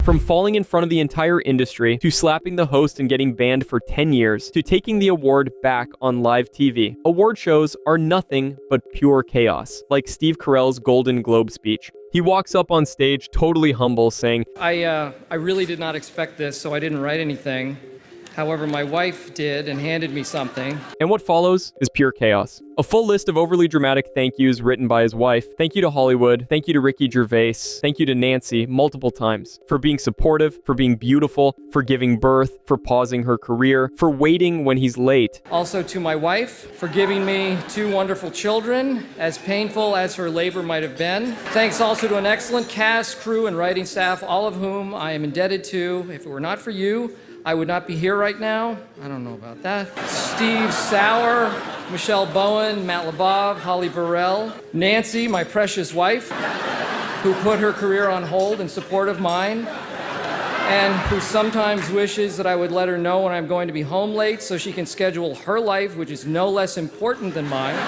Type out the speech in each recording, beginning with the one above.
From falling in front of the entire industry, to slapping the host and getting banned for 10 years, to taking the award back on live TV. Award shows are nothing but pure chaos, like Steve Carell's Golden Globe speech. He walks up on stage totally humble, saying, I really did not expect this, so I didn't write anything. However, my wife did and handed me something. And what follows is pure chaos. A full list of overly dramatic thank yous written by his wife. Thank you to Hollywood. Thank you to Ricky Gervais. Thank you to Nancy multiple times for being supportive, for being beautiful, for giving birth, for pausing her career, for waiting when he's late. Also to my wife for giving me 2 wonderful children, as painful as her labor might have been. Thanks also to an excellent cast, crew, and writing staff, all of whom I am indebted to. If it were not for you, I would not be here right now. I don't know about that. Steve Sauer, Michelle Bowen, Matt Labov, Holly Burrell, Nancy, my precious wife, who put her career on hold in support of mine, and who sometimes wishes that I would let her know when I'm going to be home late so she can schedule her life, which is no less important than mine.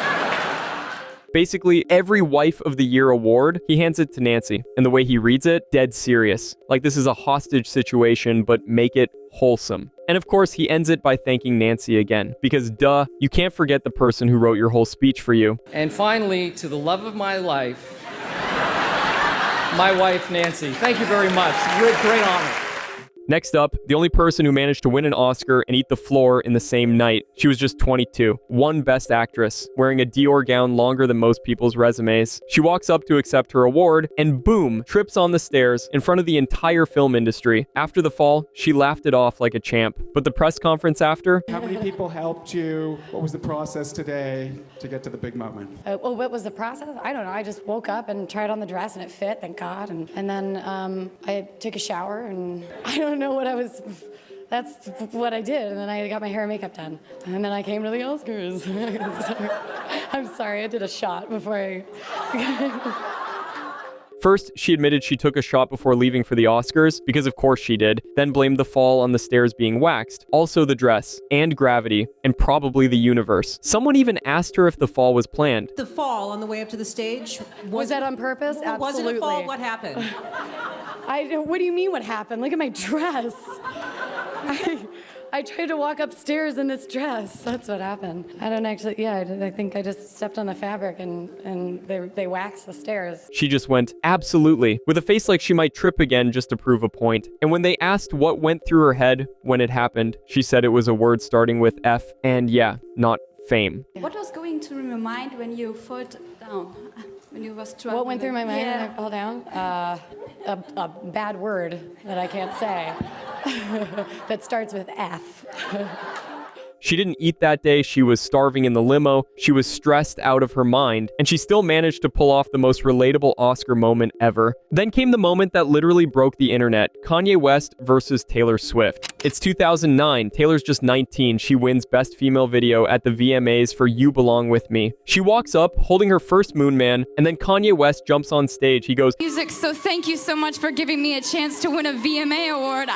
Basically, every Wife of the Year award, he hands it to Nancy. And the way he reads it, dead serious. Like this is a hostage situation, but make it wholesome. And of course, he ends it by thanking Nancy again. Because duh, you can't forget the person who wrote your whole speech for you. And finally, to the love of my life, my wife, Nancy. Thank you very much. Great honor. Next up, the only person who managed to win an Oscar and eat the floor in the same night. She was just 22, won Best Actress, wearing a Dior gown longer than most people's resumes. She walks up to accept her award, and boom, trips on the stairs in front of the entire film industry. After the fall, she laughed it off like a champ. But the press conference after... How many people helped you? What was the process today to get to the big moment? Well, what was the process? I don't know. I just woke up and tried on the dress, and it fit, thank God. And then I took a shower, and I don't know what that's what I did. And then I got my hair and makeup done. And then I came to the Oscars. I'm sorry, I did a shot before I... First, she admitted she took a shot before leaving for the Oscars, because of course she did, then blamed the fall on the stairs being waxed, also the dress, and gravity, and probably the universe. Someone even asked her if the fall was planned. The fall on the way up to the stage? Was that on purpose? Absolutely. Was it a fall? What happened? What do you mean what happened? Look at my dress. I tried to walk upstairs in this dress. That's what happened. I don't actually, I think I just stepped on the fabric and they waxed the stairs. She just went, absolutely, with a face like she might trip again just to prove a point. And when they asked what went through her head when it happened, she said it was a word starting with F, and yeah, not fame. What was going through your mind when you fell down? When you were struggling? What went through my mind when I fell down? A bad word that I can't say that starts with F. She didn't eat that day, she was starving in the limo, she was stressed out of her mind, and she still managed to pull off the most relatable Oscar moment ever. Then came the moment that literally broke the internet, Kanye West versus Taylor Swift. It's 2009, Taylor's just 19, she wins Best Female Video at the VMAs for You Belong With Me. She walks up, holding her first Moon Man, and then Kanye West jumps on stage, he goes, "Music, so thank you so much for giving me a chance to win a VMA award.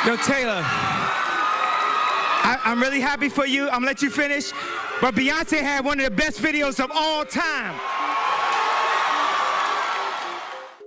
Yo, Taylor, I'm really happy for you. I'm gonna let you finish. But Beyonce had one of the best videos of all time.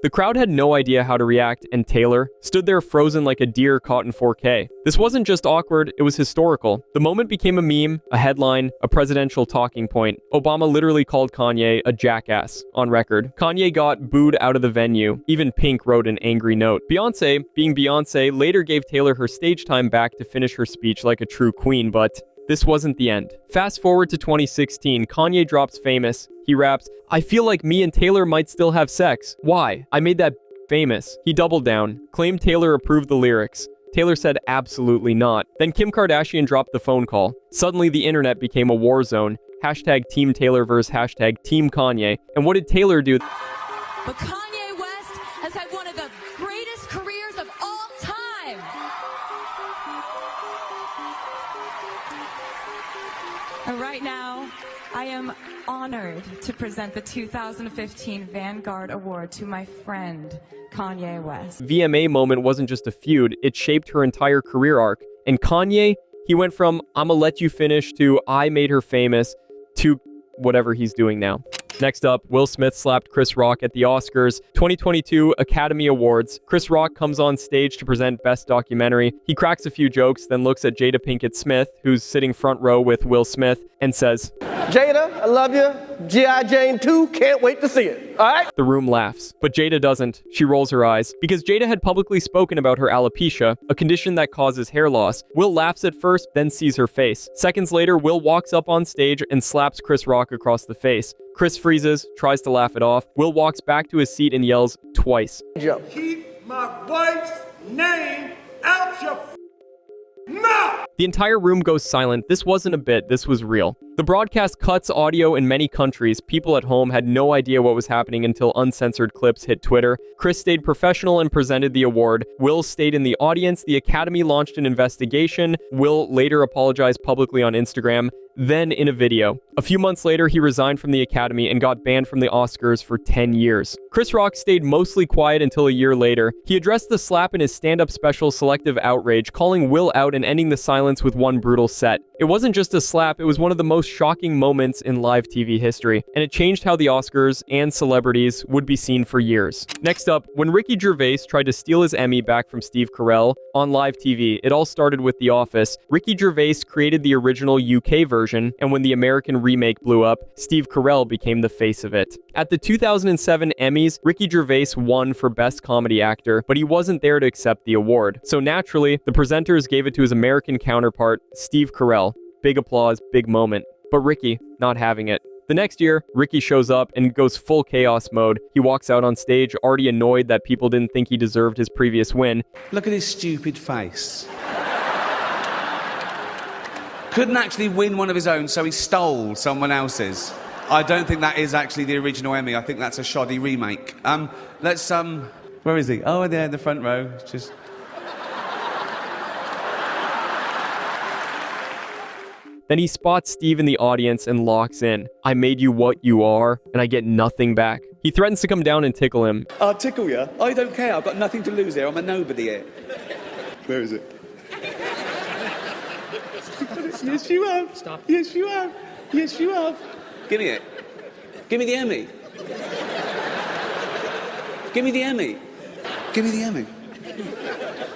The crowd had no idea how to react, and Taylor stood there frozen like a deer caught in 4K. This wasn't just awkward, it was historical. The moment became a meme, a headline, a presidential talking point. Obama literally called Kanye a jackass, on record. Kanye got booed out of the venue. Even Pink wrote an angry note. Beyonce, being Beyonce, later gave Taylor her stage time back to finish her speech like a true queen, but this wasn't the end. Fast forward to 2016, Kanye drops Famous. He raps, "I feel like me and Taylor might still have sex. Why? I made that famous." He doubled down, claimed Taylor approved the lyrics. Taylor said absolutely not. Then Kim Kardashian dropped the phone call. Suddenly the internet became a war zone. Hashtag Team Taylor versus hashtag Team Kanye. And what did Taylor do? But Kanye West has had one of the greatest careers of all time. And right now, I am honored to present the 2015 Vanguard Award to my friend, Kanye West. VMA moment wasn't just a feud, it shaped her entire career arc. And Kanye, he went from "I'ma let you finish" to "I made her famous" to whatever he's doing now. Next up, Will Smith slapped Chris Rock at the Oscars 2022 Academy Awards. Chris Rock comes on stage to present Best Documentary. He cracks a few jokes, then looks at Jada Pinkett Smith, who's sitting front row with Will Smith, and says, Jada, I love you. G.I. Jane 2, can't wait to see it. All right? The room laughs, but Jada doesn't. She rolls her eyes. Because Jada had publicly spoken about her alopecia, a condition that causes hair loss. Will laughs at first, then sees her face. Seconds later, Will walks up on stage and slaps Chris Rock across the face. Chris freezes, tries to laugh it off. Will walks back to his seat and yells twice. Keep my wife's name out your mouth! The entire room goes silent. This wasn't a bit, this was real. The broadcast cuts audio in many countries. People at home had no idea what was happening until uncensored clips hit Twitter. Chris stayed professional and presented the award. Will stayed in the audience. The Academy launched an investigation. Will later apologized publicly on Instagram, then in a video. A few months later, he resigned from the Academy and got banned from the Oscars for 10 years. Chris Rock stayed mostly quiet until a year later. He addressed the slap in his stand-up special Selective Outrage, calling Will out and ending the silence with one brutal set. It wasn't just a slap, it was one of the most shocking moments in live TV history, and it changed how the Oscars and celebrities would be seen for years. Next up, when Ricky Gervais tried to steal his Emmy back from Steve Carell on live TV, it all started with The Office. Ricky Gervais created the original UK version, and when the American remake blew up, Steve Carell became the face of it. At the 2007 Emmys, Ricky Gervais won for Best Comedy Actor, but he wasn't there to accept the award. So naturally, the presenters gave it to his American counterpart, Steve Carell. Big applause, big moment. But Ricky, not having it. The next year, Ricky shows up and goes full chaos mode. He walks out on stage, already annoyed that people didn't think he deserved his previous win. Look at his stupid face. Couldn't actually win one of his own, so he stole someone else's. I don't think that is actually the original Emmy. I think that's a shoddy remake. Where is he? Oh, there in the front row. Just... Then he spots Steve in the audience and locks in. I made you what you are, and I get nothing back. He threatens to come down and tickle him. I'll tickle you. I don't care. I've got nothing to lose here. I'm a nobody here. Where is it? Yes, you have. Stop. Yes, you have. Yes, you have. Give me it. Give me the Emmy. Give me the Emmy. Give me the Emmy.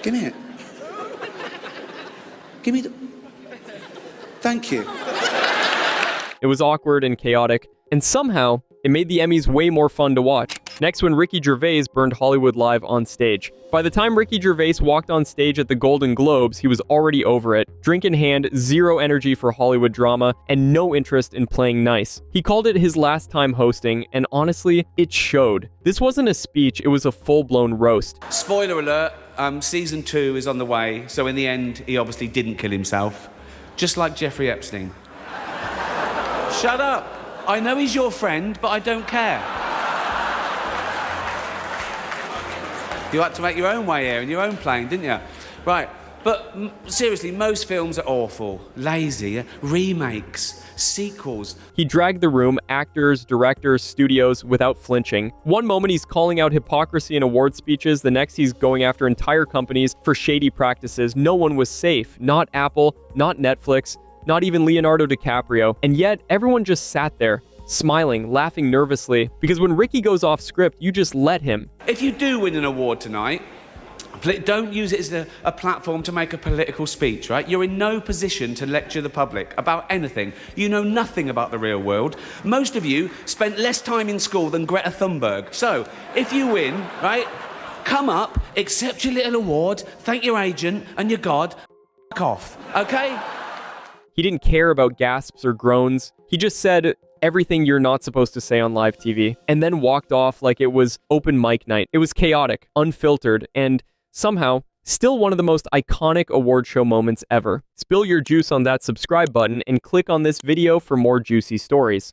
Give me it. Give me the... Thank you. It was awkward and chaotic, and somehow, it made the Emmys way more fun to watch. Next, when Ricky Gervais burned Hollywood live on stage. By the time Ricky Gervais walked on stage at the Golden Globes, he was already over it. Drink in hand, zero energy for Hollywood drama, and no interest in playing nice. He called it his last time hosting, and honestly, it showed. This wasn't a speech, it was a full-blown roast. Spoiler alert, season 2 is on the way, so in the end, he obviously didn't kill himself. Just like Jeffrey Epstein. Shut up. I know he's your friend, but I don't care. You had to make your own way here in your own plane, didn't you? Right, but seriously, most films are awful. Lazy, remakes, sequels. He dragged the room, actors, directors, studios, without flinching. One moment he's calling out hypocrisy in award speeches, the next he's going after entire companies for shady practices. No one was safe. Not Apple, not Netflix, not even Leonardo DiCaprio. And yet, everyone just sat there, smiling, laughing nervously, because when Ricky goes off script, you just let him. If you do win an award tonight, don't use it as a platform to make a political speech, right? You're in no position to lecture the public about anything. You know nothing about the real world. Most of you spent less time in school than Greta Thunberg. So, if you win, right, come up, accept your little award, thank your agent and your God, f*** off, okay? He didn't care about gasps or groans. He just said everything you're not supposed to say on live TV, and then walked off like it was open mic night. It was chaotic, unfiltered, and somehow, still one of the most iconic award show moments ever. Spill your juice on that subscribe button and click on this video for more juicy stories.